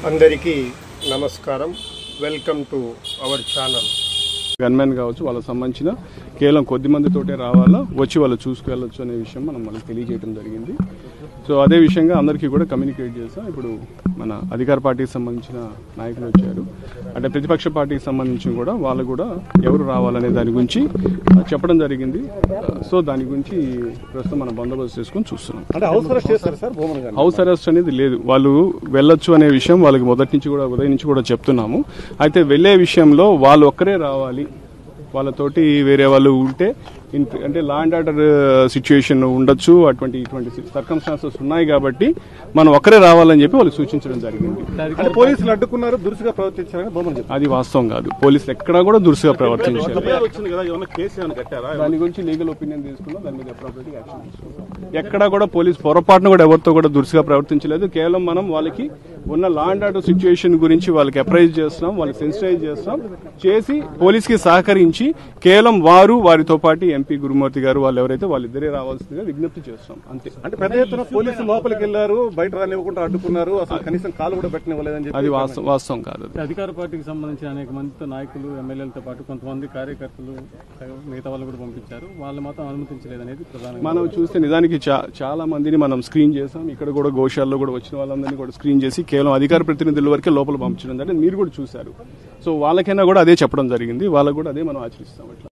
అందరికీ నమస్కారం. Welcome to our channel. Gunmen కావచ్చు, వాళ్ళకి సంబంధించిన కేవలం కొద్ది మందితోటే రావాలా, వచ్చి వాళ్ళు చూసుకెళ్ళొచ్చు అనే విషయం మనం వాళ్ళకి తెలియజేయడం జరిగింది. సో అదే విషయంగా అందరికీ కూడా కమ్యూనికేట్ చేస్తాం. ఇప్పుడు మన అధికార పార్టీకి సంబంధించిన నాయకులు వచ్చారు, అంటే ప్రతిపక్ష పార్టీకి సంబంధించి కూడా వాళ్ళు కూడా ఎవరు రావాలనే దాని గురించి చెప్పడం జరిగింది. సో దాని గురించి ప్రస్తుతం మనం బందోబస్తు చేసుకొని చూస్తున్నాం. హౌస్ అరెస్ట్ అనేది లేదు, వాళ్ళు వెళ్ళొచ్చు అనే విషయం వాళ్ళకి మొదటి నుంచి కూడా ఉదయం నుంచి కూడా చెప్తున్నాము. అయితే వెళ్లే విషయంలో వాళ్ళు ఒక్కరే రావాలి, వాళ్ళతోటి వేరే వాళ్ళు ఉంటే అంటే లా అండ్ ఆర్డర్ సిచ్యుయేషన్ ఉండొచ్చు, ఇటువంటి సర్కమ్స్టాన్సెస్ ఉన్నాయి కాబట్టి మనం ఒక్కరే రావాలని చెప్పి వాళ్ళకి సూచించడం జరిగింది. పోలీసులు అడ్డుకున్నారు, దురుసుగా ప్రవర్తించారని అది వాస్తవం కాదు. పోలీసులు ఎక్కడా కూడా దురుసుగా ప్రవర్తించారు. దాని గురించి లీగల్ ఒపీనియన్ తీసుకున్నాం, దాని మీద అప్రోప్రియేట్ యాక్షన్ తీసుకున్నాం. ఎక్కడా కూడా పోలీసు పొరపాటును కూడా ఎవరితో కూడా దురుసుగా ప్రవర్తించలేదు. కేవలం మనం వాళ్ళకి ఉన్న లా అండ్ ఆర్డర్ సిచ్యుయేషన్ గురించి వాళ్ళకి అప్రైజ్ చేస్తున్నాం, వాళ్ళకి సెన్సిటైజ్ చేస్తున్నాం, చేసి పోలీసుకి సహకరించి కేవలం వారితో పాటు ఎంపీ గురుమూర్తి గారు వాళ్ళు ఎవరైతే వాళ్ళిద్దరే రావాల్సిందిగా విజ్ఞప్తి చేస్తాం, అంతే. అంటే పెద్ద ఎత్తున పోలీసులు లోపలికి వెళ్లారు, బయట రానివ్వకుండా అడ్డుకున్నారు, అసలు కనీసం కాలు కూడా పెట్టనివ్వలేదని చెప్పి అది వాస్తవం కాదు. అధికార పార్టీకి సంబంధించిన అనేక మంది నాయకులు, ఎమ్మెల్యేలతో పాటు కొంతమంది కార్యకర్తలు, మిగతా వాళ్ళు కూడా పంపించారు. వాళ్ళు మాత్రం అనుమతించలేదనేది ప్రధానంగా మనం చూస్తే నిజానికి చాలా మందిని మనం స్క్రీన్ చేసాం. ఇక్కడ కూడా గోశాలలో కూడా వచ్చిన వాళ్ళందరినీ కూడా స్క్రీన్ చేసి కేవలం అధికార ప్రతినిధుల వరకే లోపల పంపించడం అంటే మీరు కూడా చూశారు. సో వాళ్ళకైనా కూడా అదే చెప్పడం జరిగింది, వాళ్ళకు కూడా అదే మనం ఆచరిస్తాం.